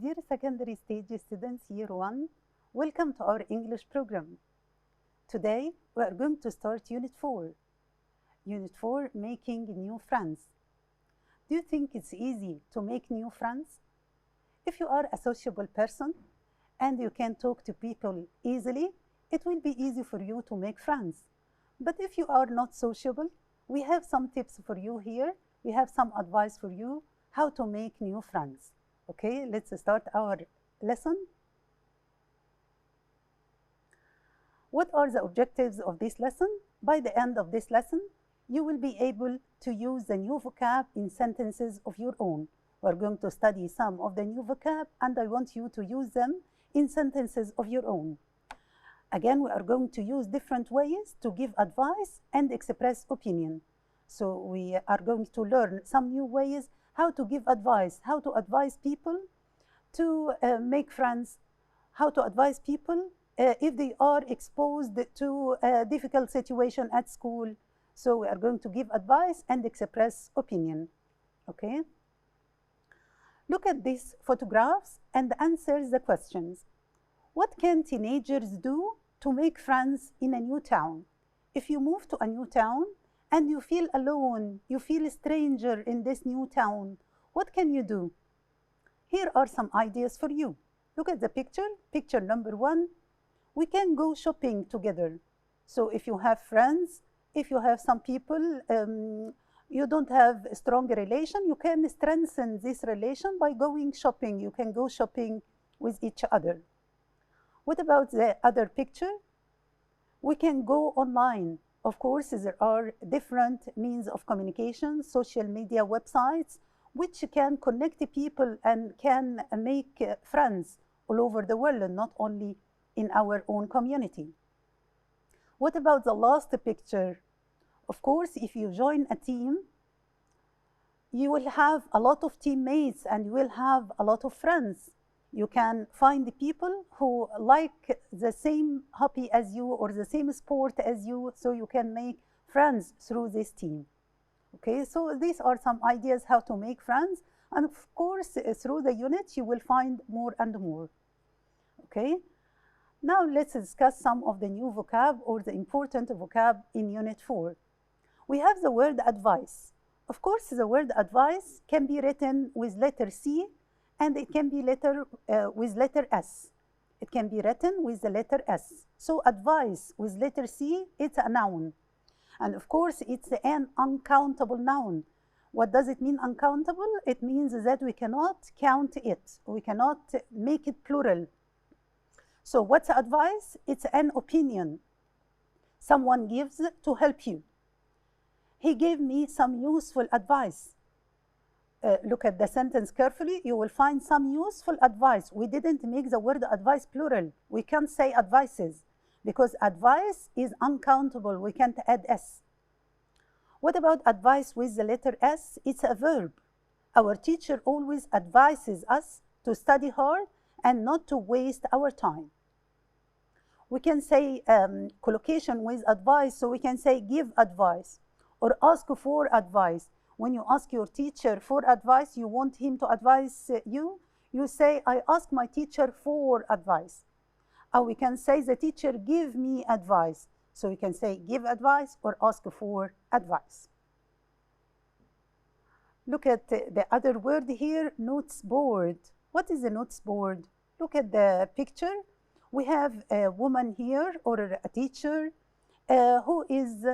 Dear secondary stage students, year 1, welcome to our English program. Today, we are going to start Unit 4. Unit 4, making new friends. Do you think it's easy to make new friends? If you are a sociable person and you can talk to people easily, it will be easy for you to make friends. But if you are not sociable, we have some tips for you here. We have some advice for you how to make new friends. Okay, let's start our lesson. What are the objectives of this lesson? By the end of this lesson, you will be able to use the new vocab in sentences of your own. We're going to study some of the new vocab, and I want you to use them in sentences of your own. Again, we are going to use different ways to give advice and express opinion. So we are going to learn some new ways how to give advice, how to advise people to make friends, how to advise people if they are exposed to a difficult situation at school. So we are going to give advice and express opinion. Okay? Look at these photographs and answer the questions. What can teenagers do to make friends in a new town? If you move to a new town and you feel alone, you feel a stranger in this new town, what can you do? Here are some ideas for you. Look at the picture, picture number 1. We can go shopping together. So if you have friends, if you have some people you don't have a strong relation, you can strengthen this relation by going shopping. You can go shopping with each other. What about the other picture? We can go online. Of course, there are different means of communication, social media websites, which can connect people and can make friends all over the world, not only in our own community. What about the last picture? Of course, if you join a team, you will have a lot of teammates and you will have a lot of friends. You can find people who like the same hobby as you or the same sport as you, so you can make friends through this team. Okay, so these are some ideas how to make friends, and of course through the unit you will find more and more. Okay, now let's discuss some of the new vocab or the important vocab in Unit 4. We have the word advice. Of course, the word advice can be written with letter C, and it can be with letter S. It can be written with the letter S. So advice with letter C, it's a noun. And of course, it's an uncountable noun. What does it mean, uncountable? It means that we cannot count it. We cannot make it plural. So what's advice? It's an opinion someone gives to help you. He gave me some useful advice. Look at the sentence carefully. You will find some useful advice. We didn't make the word advice plural. We can't say advices because advice is uncountable. We can't add S. What about advice with the letter S? It's a verb. Our teacher always advises us to study hard and not to waste our time. We can say collocation with advice, so we can say give advice or ask for advice. When you ask your teacher for advice, you want him to advise you, you say, I ask my teacher for advice. Or we can say, the teacher give me advice. So we can say give advice or ask for advice. Look at the other word here, notes board. What is a notes board? Look at the picture. We have a woman here or a teacher who is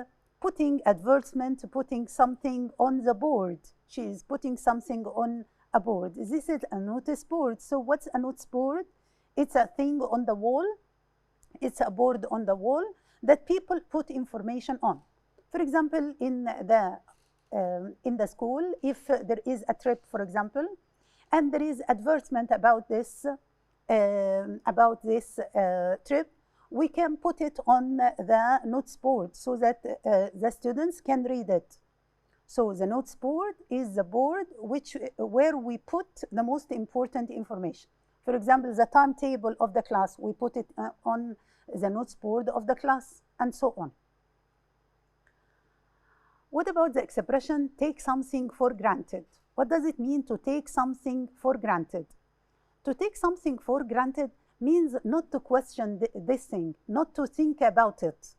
putting advertisement, putting something on the board. She is putting something on a board. This is a notice board. So what's a notice board? It's a thing on the wall. It's a board on the wall that people put information on. For example, in the school, if there is a trip, for example, and there is advertisement about this trip, we can put it on the notes board so that the students can read it. So the notes board is the board where we put the most important information. For example, the timetable of the class, we put it on the notes board of the class, and so on. What about the expression take something for granted? What does it mean to take something for granted? To take something for granted means not to question this thing, not to think about it,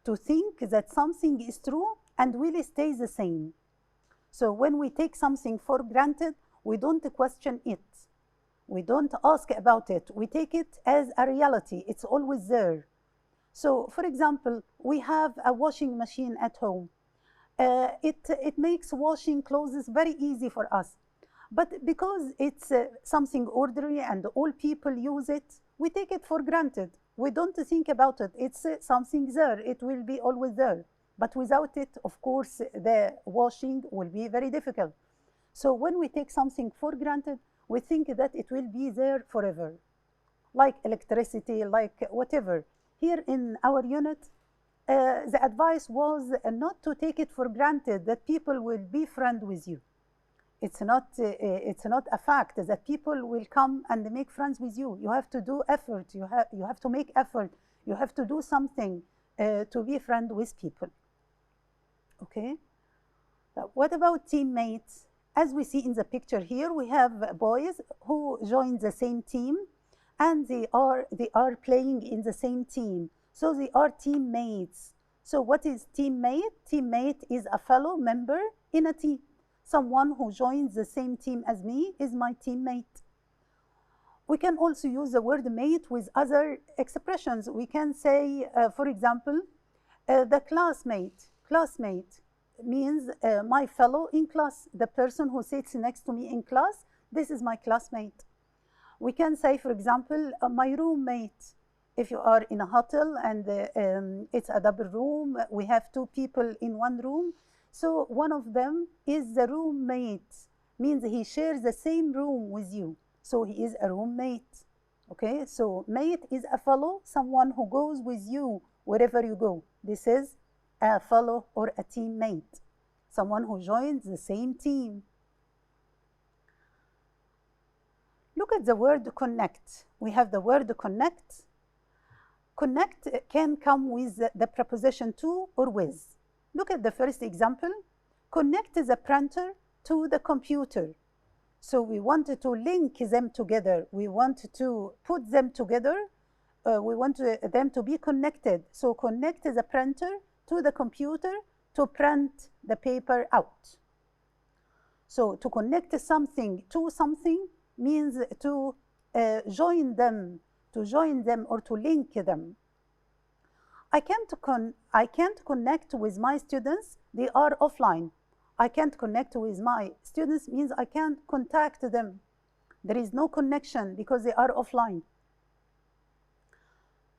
to think that something is true and will stay the same. So when we take something for granted, we don't question it. We don't ask about it. We take it as a reality. It's always there. So, for example, we have a washing machine at home. It makes washing clothes very easy for us. But because it's something ordinary and all people use it, we take it for granted. We don't think about it. It's something there. It will be always there. But without it, of course, the washing will be very difficult. So when we take something for granted, we think that it will be there forever, like electricity, like whatever. Here in our unit, the advice was not to take it for granted that people will be friends with you. It's not a fact that people will come and make friends with you. You have to do effort. You have to make effort. You have to do something to be friends with people. Okay. What about teammates? As we see in the picture here, we have boys who join the same team, and they are playing in the same team. So they are teammates. So what is teammate? Teammate is a fellow member in a team. Someone who joins the same team as me is my teammate. We can also use the word mate with other expressions. We can say, for example, the classmate. Classmate means my fellow in class, the person who sits next to me in class. This is my classmate. We can say, for example, my roommate. If you are in a hotel and it's a double room, we have two people in one room. So one of them is the roommate, means he shares the same room with you. So he is a roommate. Okay, so mate is a fellow, someone who goes with you wherever you go. This is a fellow or a teammate, someone who joins the same team. Look at the word connect. We have the word connect. Connect can come with the preposition to or with. Look at the first example. Connect the printer to the computer. So we wanted to link them together. We want to put them together. We want them to be connected. So connect the printer to the computer to print the paper out. So to connect something to something means to join them or to link them. I can't connect with my students, they are offline. I can't connect with my students means I can't contact them. There is no connection because they are offline.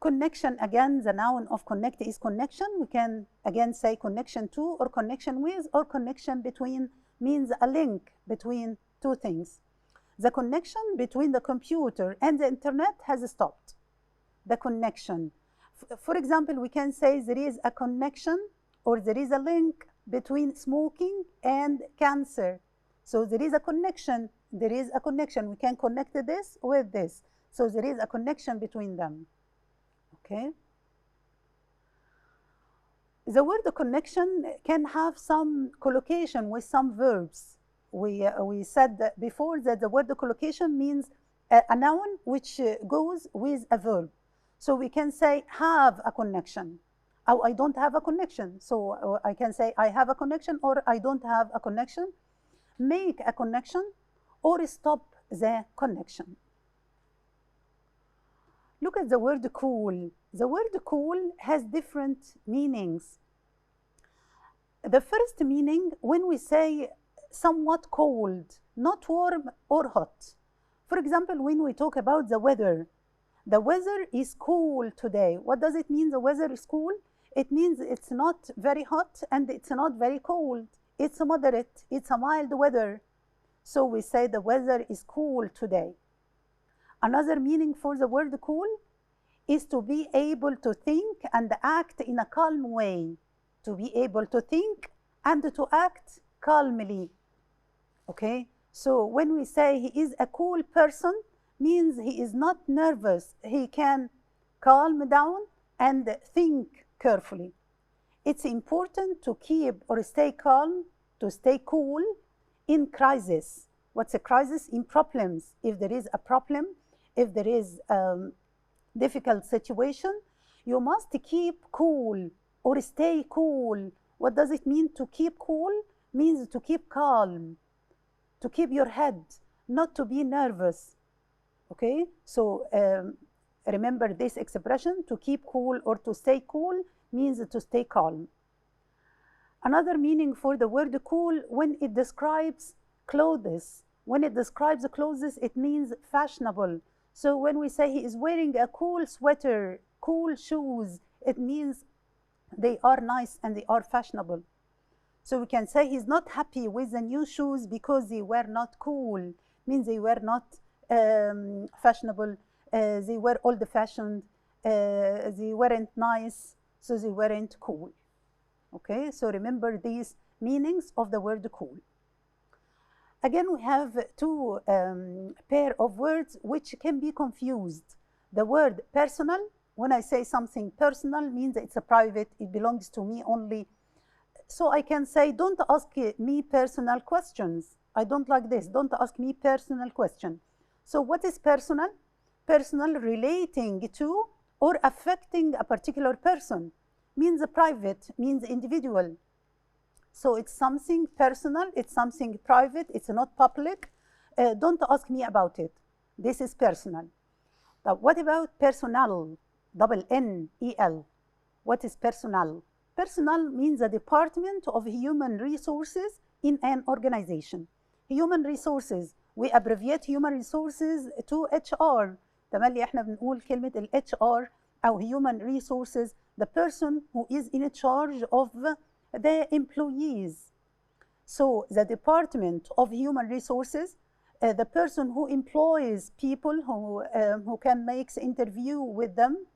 Connection, again, the noun of connect is connection. We can again say connection to or connection with or connection between means a link between two things. The connection between the computer and the internet has stopped. The connection. For example, we can say there is a connection or there is a link between smoking and cancer. So there is a connection. There is a connection. We can connect this with this. So there is a connection between them. Okay. The word connection can have some collocation with some verbs. We said that before that the word collocation means a noun which goes with a verb. So we can say have a connection. Oh, I don't have a connection. So I can say I have a connection or I don't have a connection. Make a connection or stop the connection. Look at the word cool. The word cool has different meanings. The first meaning, when we say somewhat cold, not warm or hot. For example, when we talk about the weather is cool today. What does it mean the weather is cool? It means it's not very hot and it's not very cold. It's moderate, it's a mild weather. So we say the weather is cool today. Another meaning for the word cool is to be able to think and act in a calm way. To be able to think and to act calmly. Okay? So when we say he is a cool person, means he is not nervous. He can calm down and think carefully. It's important to keep or stay calm, to stay cool in crisis. What's a crisis? In problems. If there is a problem, if there is a difficult situation, you must keep cool or stay cool. What does it mean to keep cool? Means to keep calm, to keep your head, not to be nervous. Okay, so remember this expression, to keep cool or to stay cool means to stay calm. Another meaning for the word cool, when it describes clothes. When it describes clothes, it means fashionable. So when we say he is wearing a cool sweater, cool shoes, it means they are nice and they are fashionable. So we can say he's not happy with the new shoes because they were not cool, means they were not fashionable, they were old-fashioned, they weren't nice, so they weren't cool. Okay, so remember these meanings of the word cool. Again, we have two pair of words which can be confused. The word personal, when I say something personal, means it's a private, it belongs to me only. So I can say, don't ask me personal questions. I don't like this, don't ask me personal question. So what is personal? Personal, relating to or affecting a particular person. Means private, means individual. So it's something personal, it's something private, it's not public. Don't ask me about it. This is personal. Now, what about personnel? Double N-E-L. What is personnel? Personnel means a department of human resources in an organization. Human resources, we abbreviate human resources to HR. تملي احنا بنقول كلمة ال HR أو human resources, the person who is in charge of the employees. So the department of human resources, the person who employs people, who can make interview with them,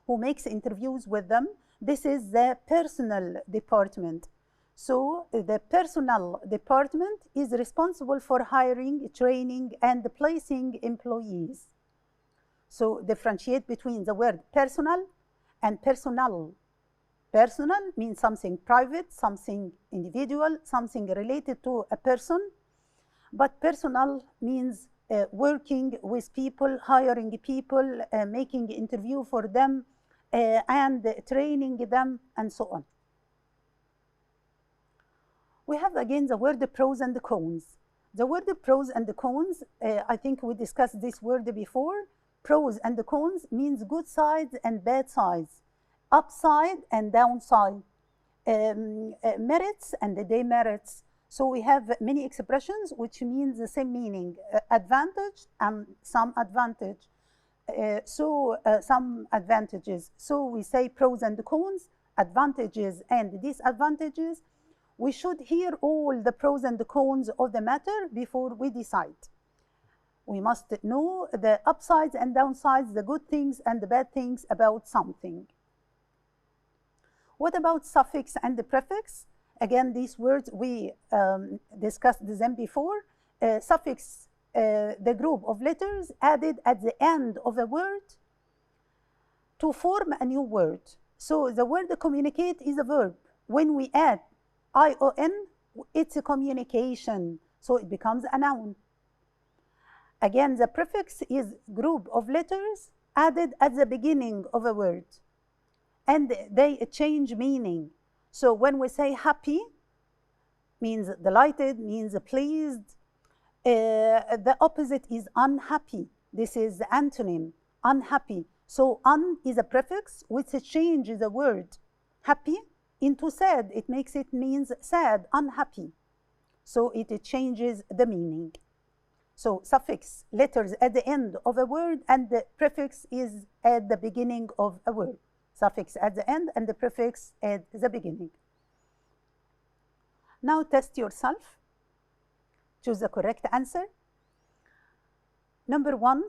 who makes interviews with them, this is the personnel department. So the personnel department is responsible for hiring, training, and placing employees. So differentiate between the word personal and personnel. Personal means something private, something individual, something related to a person. But personnel means working with people, hiring people, making interview for them, and training them, and so on. We have again the word pros and cons. The word pros and cons, I think we discussed this word before. Pros and cons means good sides and bad sides, upside and downside, merits and demerits. So we have many expressions which means the same meaning, advantage and some advantage. Some advantages. So we say pros and cons, advantages and disadvantages. We should hear all the pros and the cons of the matter before we decide. We must know the upsides and downsides, the good things and the bad things about something. What about suffix and the prefix? Again, these words we discussed them before. Suffix, the group of letters added at the end of a word to form a new word. So the word communicate is a verb. When we add I-O-N, it's a communication, so it becomes a noun. Again, the prefix is group of letters added at the beginning of a word, and they change meaning. So when we say happy, means delighted, means pleased. The opposite is unhappy. This is the antonym, unhappy. So un is a prefix which changes the word happy into sad. It makes it means sad, unhappy. So it changes the meaning. So suffix, letters at the end of a word, and the prefix is at the beginning of a word. Suffix at the end and the prefix at the beginning. Now test yourself. Choose the correct answer. Number 1,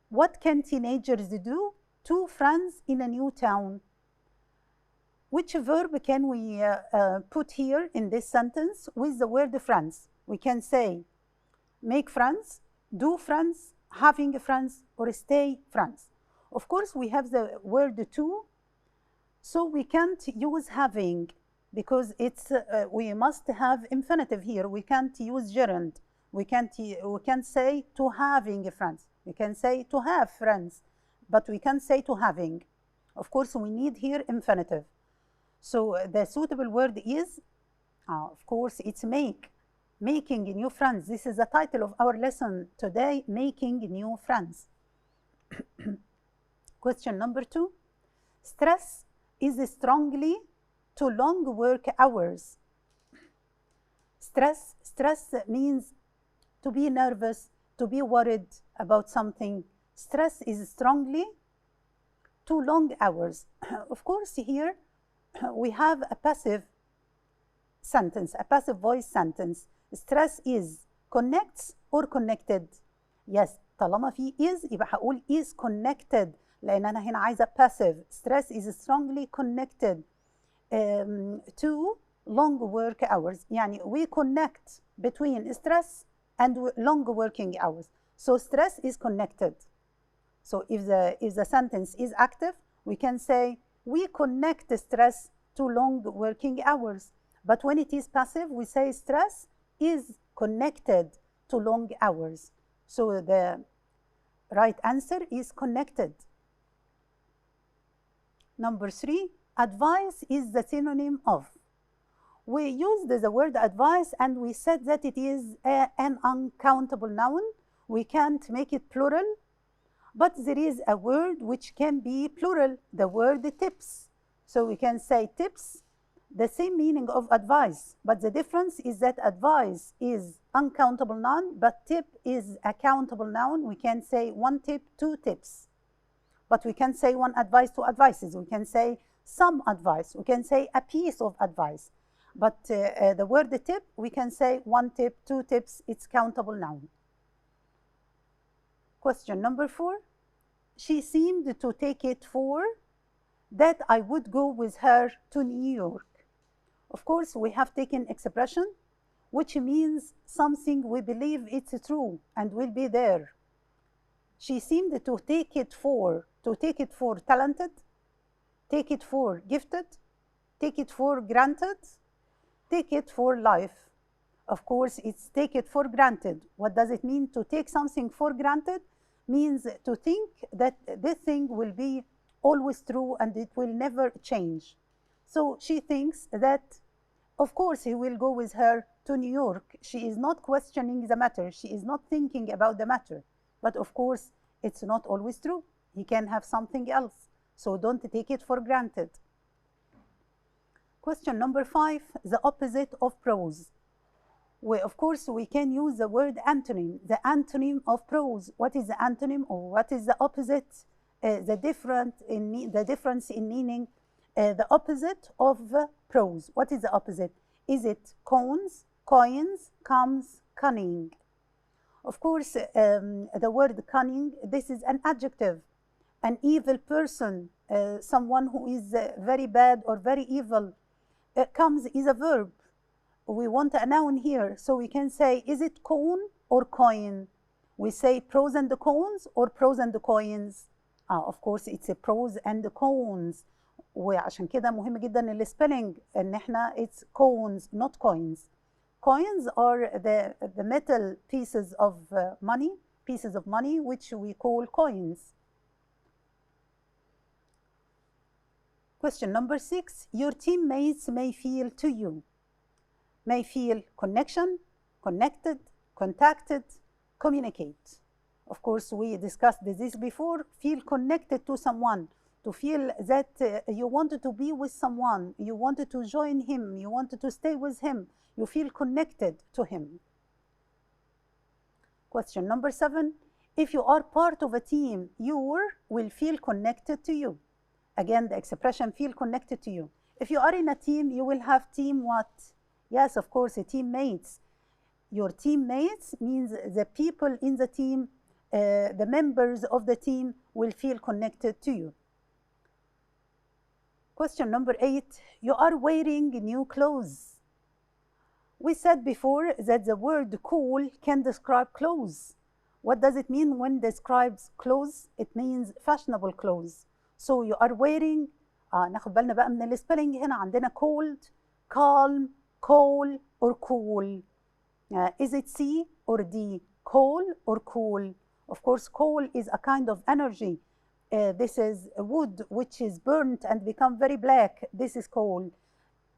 what can teenagers do? 2 friends in a new town. Which verb can we put here in this sentence with the word friends? We can say make friends, do friends, having friends, or stay friends. Of course, we have the word to, so we can't use having because it's we must have infinitive here. We can't use gerund. we can't say to having friends. We can say to have friends, but we can't say to having. Of course, we need here infinitive. So the suitable word is, of course, it's make. Making new friends. This is the title of our lesson today, making new friends. Question number 2. Stress is strongly to long work hours. Stress means to be nervous, to be worried about something. Stress is strongly to long hours. Of course, here we have a passive sentence, a passive voice sentence. Stress is connects or connected. Yes, طالما في is يبقى هقول is connected لأن أنا هنا عايزة passive. Stress is strongly connected to long work hours. يعني we connect between stress and long working hours. So stress is connected. So if the sentence is active, we can say we connect stress to long working hours. But when it is passive, we say stress is connected to long hours. So the right answer is connected. Number 3, advice is the synonym of. We used the word advice and we said that it is an uncountable noun. We can't make it plural, but there is a word which can be plural, the word tips. So we can say tips, the same meaning of advice, but the difference is that advice is uncountable noun, but tip is a countable noun. We can say 1 tip, 2 tips, but we can say 1 advice, 2 advices. We can say some advice. We can say a piece of advice, but the word tip, we can say 1 tip, 2 tips. It's countable noun. Question number 4. She seemed to take it for that I would go with her to New York. Of course, we have taken expression, which means something we believe it's true and will be there. She seemed to take it for talented, take it for gifted, take it for granted, take it for life. Of course, it's take it for granted. What does it mean to take something for granted? Means to think that this thing will be always true and it will never change. So she thinks that, of course, he will go with her to New York. She is not questioning the matter. She is not thinking about the matter. But of course, it's not always true. He can have something else. So don't take it for granted. Question number 5, the opposite of prose. Of course, we can use the word antonym, the antonym of prose. What is the antonym, or what is the opposite? The difference in meaning. The opposite of prose. What is the opposite? Is it cones, coins, comes, cunning? Of course, the word cunning, this is an adjective. An evil person, someone who is very bad or very evil. Comes is a verb. We want a noun here, so we can say, is it cone or coin? We say pros and cones or pros and coins. Of course, it's a pros and cones. وعشان كده مهم جدا السبيلنج ان احنا it's cones not coins. Coins are the metal pieces of money which we call coins. Question number 6. Your teammates may feel to you. May feel connection, connected, contacted, communicate. Of course, we discussed this before. Feel connected to someone. To feel that you wanted to be with someone, you wanted to join him, you wanted to stay with him, you feel connected to him. Question number 7. If you are part of a team, you will feel connected to you. Again, the expression feel connected to you. If you are in a team, you will have team what? Yes, of course, teammates. Your teammates means the people in the team, the members of the team will feel connected to you. Question number 8. You are wearing new clothes. We said before that the word cool can describe clothes. What does it mean when it describes clothes? It means fashionable clothes. So you are wearing, ناخد بالنا بقى من السبيلنج هنا عندنا cold, calm, cool or cool. Is it C or D? Coal or cool? Of course, coal is a kind of energy. This is wood which is burnt and become very black. This is coal.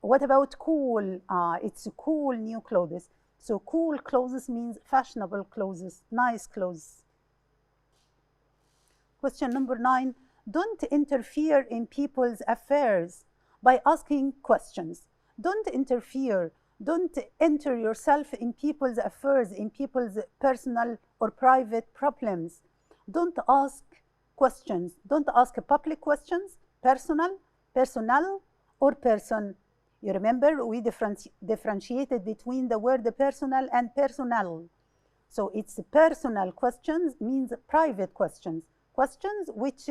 What about cool? It's cool new clothes. So cool clothes means fashionable clothes, nice clothes. Question number 9. Don't interfere in people's affairs by asking questions. Don't interfere. Don't enter yourself in people's affairs, in people's personal or private problems. Don't ask questions. Don't ask public questions, personal, personnel, or person. You remember we differentiated between the word personal and personnel. So it's personal questions means private questions. Questions which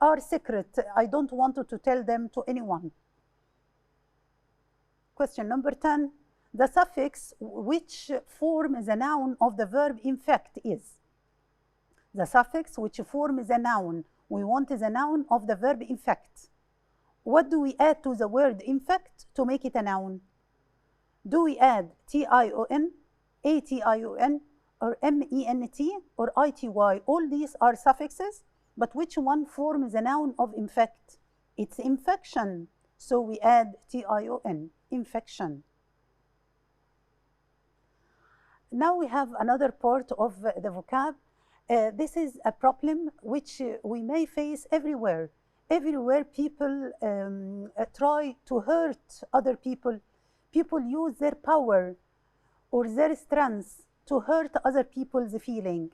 are secret. I don't want to tell them to anyone. Question number 10. The suffix which forms the noun of the verb infect is. The suffix which forms the noun. We want the noun of the verb infect. What do we add to the word infect to make it a noun? Do we add T-I-O-N, A-T-I-O-N, or M-E-N-T, or I-T-Y? All these are suffixes, but which one forms the noun of infect? It's infection, so we add T-I-O-N, infection. Now we have another part of the vocab. This is a problem which we may face everywhere. Everywhere people try to hurt other people. People use their power or their strength to hurt other people's feeling.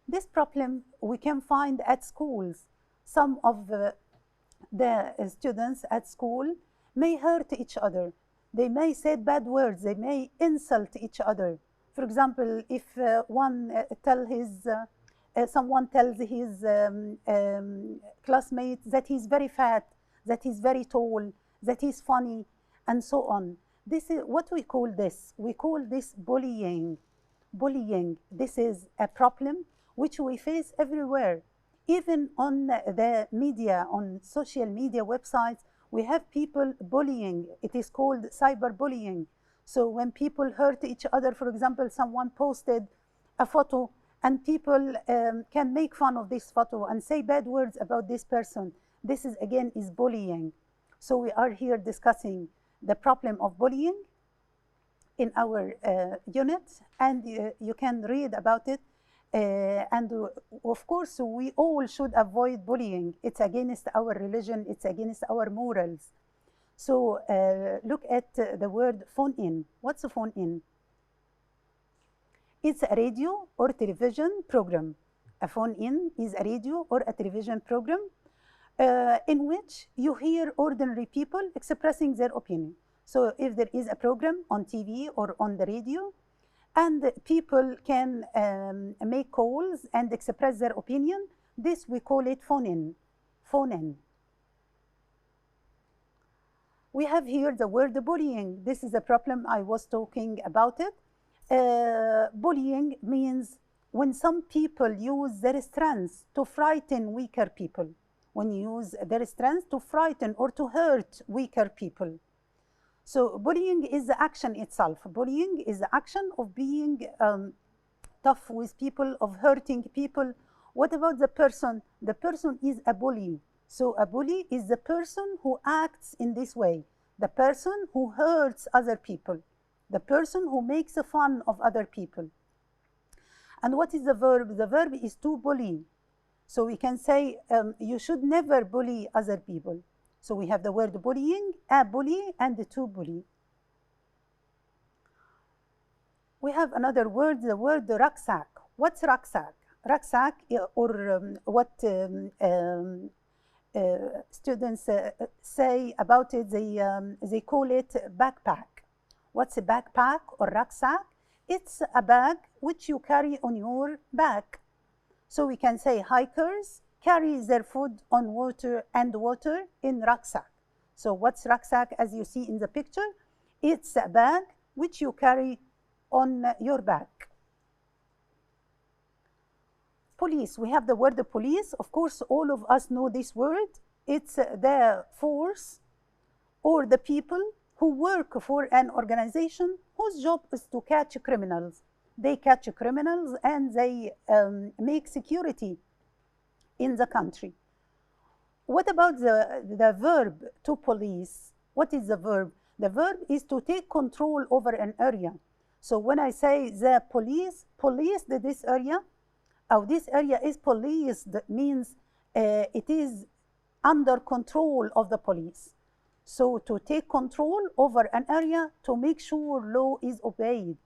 This problem we can find at schools. Some of the students at school may hurt each other. They may say bad words. They may insult each other. For example, if someone tells his classmate that he's very fat, that he's very tall, that he's funny, and so on. This is what we call this. We call this bullying. Bullying. This is a problem which we face everywhere. Even on the media, on social media websites, we have people bullying. It is called cyberbullying. So when people hurt each other, for example, someone posted a photo and people can make fun of this photo and say bad words about this person. This is again is bullying. So we are here discussing the problem of bullying in our unit, and you can read about it. And of course, we all should avoid bullying. It's against our religion, it's against our morals. So look at the word phone in. What's a phone in? It's a radio or television program. A phone in is a radio or a television program in which you hear ordinary people expressing their opinion. So if there is a program on TV or on the radio, and people can make calls and express their opinion, this we call it phone in. Phone in. We have here the word bullying. This is a problem I was talking about it. Bullying means when some people use their strength to frighten weaker people. When you use their strength to frighten or to hurt weaker people. So bullying is the action itself. Bullying is the action of being tough with people, of hurting people. What about the person? The person is a bully. So a bully is the person who acts in this way, the person who hurts other people, the person who makes fun of other people. And what is the verb? The verb is to bully. So we can say you should never bully other people. So we have the word bullying, a bully, and to bully. We have another word, the word rucksack. What's rucksack? Rucksack, or what students say about it, they call it backpack. What's a backpack or rucksack? It's a bag which you carry on your back. So we can say hikers carry their food on water in rucksack. So what's rucksack as you see in the picture? It's a bag which you carry on your back. Police, we have the word police. Of course, all of us know this word. It's the force or the people who work for an organization whose job is to catch criminals. they catch criminals and they make security in the country. What about the verb to police? What is the verb? The verb is to take control over an area. So when I say the police policed this area, or this area is policed, means it is under control of the police. So to take control over an area to make sure law is obeyed.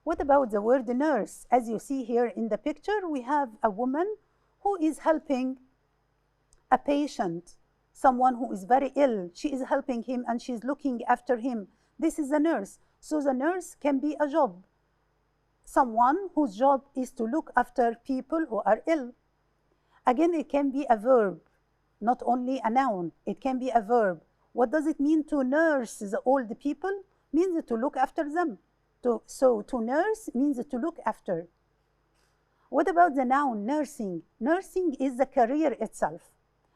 What about the word nurse? As you see here in the picture, we have a woman who is helping a patient, someone who is very ill. She is helping him and she's looking after him. This is a nurse. So the nurse can be a job. Someone whose job is to look after people who are ill. Again, it can be a verb, not only a noun. It can be a verb. What does it mean to nurse the old people? Means to look after them. So to nurse means to look after. What about the noun nursing? Nursing is the career itself,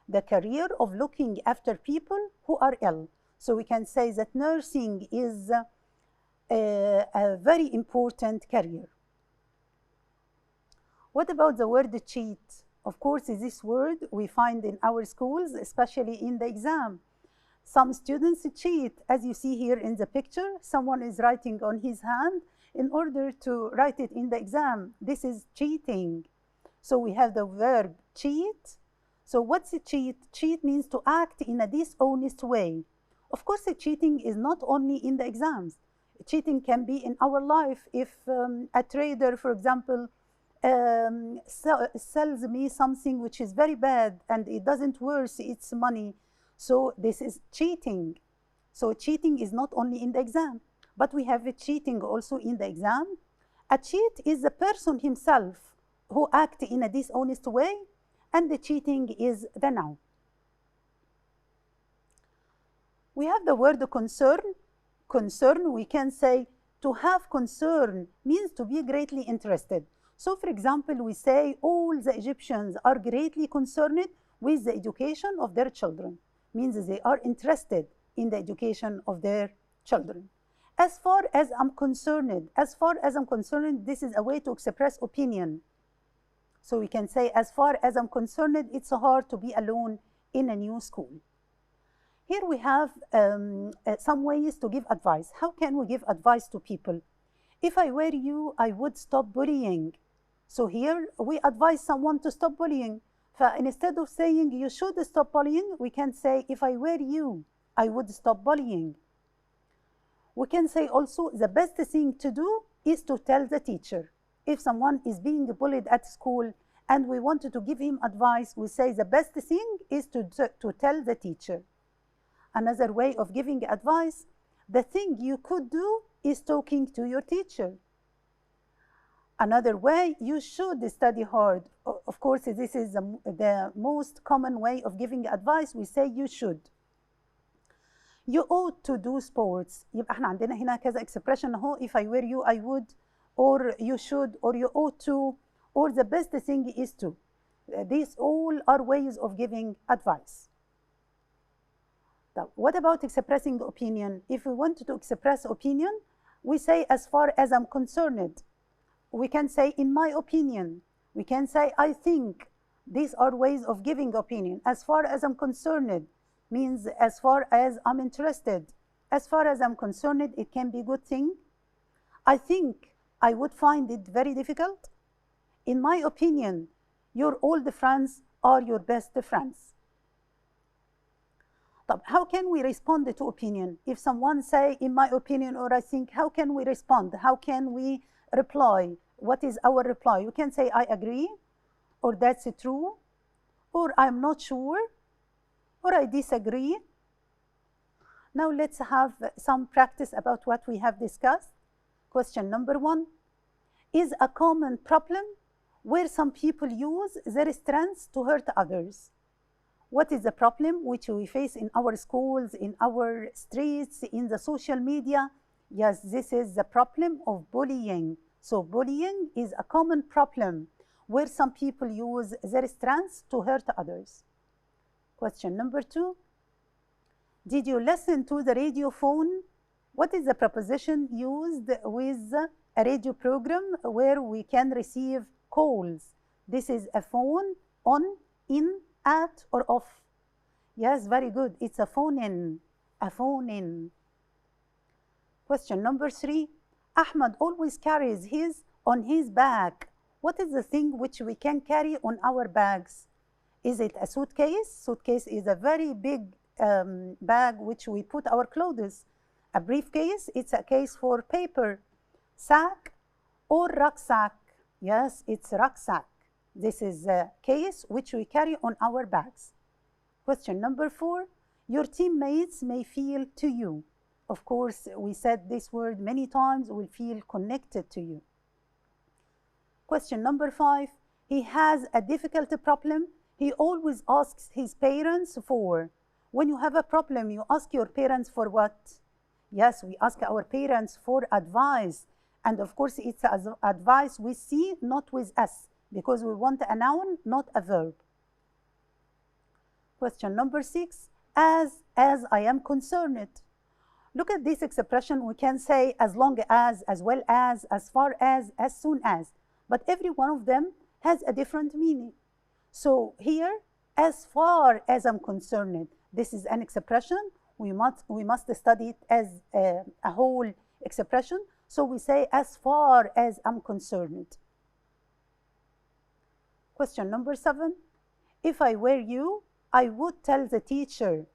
the career of looking after people who are ill. So we can say that nursing is a very important career. What about the word cheat? Of course, this word we find in our schools, especially in the exam. Some students cheat, as you see here in the picture. Someone is writing on his hand in order to write it in the exam. This is cheating. So we have the verb cheat. So what's a cheat? Cheat means to act in a dishonest way. Of course, cheating is not only in the exams. Cheating can be in our life. If a trader, for example, sells me something which is very bad and it doesn't worth its money, so this is cheating. So cheating is not only in the exam, but we have cheating also in the exam. A cheat is the person himself who acts in a dishonest way, and the cheating is the noun. We have the word concern. Concern, we can say to have concern means to be greatly interested. So for example, we say all the Egyptians are greatly concerned with the education of their children. Means they are interested in the education of their children. As far as I'm concerned, this is a way to express opinion. So we can say, as far as I'm concerned, it's hard to be alone in a new school. Here we have some ways to give advice. How can we give advice to people? If I were you, I would stop bullying. So here we advise someone to stop bullying. Instead of saying you should stop bullying, we can say, if I were you, I would stop bullying. We can say also the best thing to do is to tell the teacher. If someone is being bullied at school and we wanted to give him advice, we say the best thing is to tell the teacher. Another way of giving advice, the thing you could do is talking to your teacher. Another way, you should study hard. Of course, this is the most common way of giving advice. We say you should. You ought to do sports. يبقى احنا عندنا هنا كذا expression اهو. If I were you, I would, or you should, or you ought to, or the best thing is to. These all are ways of giving advice. What about expressing opinion? If we want to express opinion, we say as far as I'm concerned. We can say in my opinion. We can say I think. These are ways of giving opinion. As far as I'm concerned means as far as I'm interested. As far as I'm concerned, it can be a good thing. I think I would find it very difficult. In my opinion, your old friends are your best friends. How can we respond to opinion? If someone say, in my opinion, or I think, how can we respond? How can we reply? What is our reply? You can say, I agree, or that's true, or I'm not sure, or I disagree. Now let's have some practice about what we have discussed. Question number 1. Is a common problem where some people use their strengths to hurt others. What is the problem which we face in our schools, in our streets, in the social media? Yes, this is the problem of bullying. So bullying is a common problem where some people use their strengths to hurt others. Question number 2. Did you listen to the radio phone What is the preposition used with a radio program where we can receive calls? This is a phone, on, in, at, or off. Yes, very good. It's a phone in. A phone in. Question number 3. Ahmad always carries his on his back. What is the thing which we can carry on our bags? Is it a suitcase? Suitcase is a very big bag which we put our clothes. A briefcase, it's a case for paper. Sack or rucksack? Yes, it's rucksack. This is a case which we carry on our bags. Question number 4. Your teammates may feel to you. Of course, we said this word many times, will feel connected to you. Question number 5. He has a difficult problem. He always asks his parents for. When you have a problem, you ask your parents for what? Yes, we ask our parents for advice. And of course, it's advice with C, not with S, because we want a noun, not a verb. Question number 6. As I am concerned. Look at this expression. We can say as long as well as far as soon as. But every one of them has a different meaning. So here, as far as I'm concerned, this is an expression. We must study it as a whole expression. So we say as far as I'm concerned. Question number 7. If I were you, I would tell the teacher.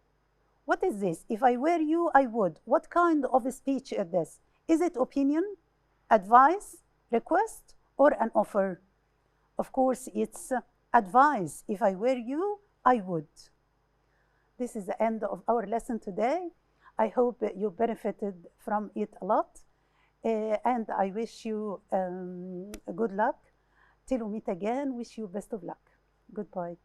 What is this? If I were you, I would. What kind of a speech is this? Is it opinion, advice, request, or an offer? Of course, it's advice. If I were you, I would. This is the end of our lesson today. I hope you benefited from it a lot. And I wish you good luck. Till we meet again, wish you best of luck. Goodbye.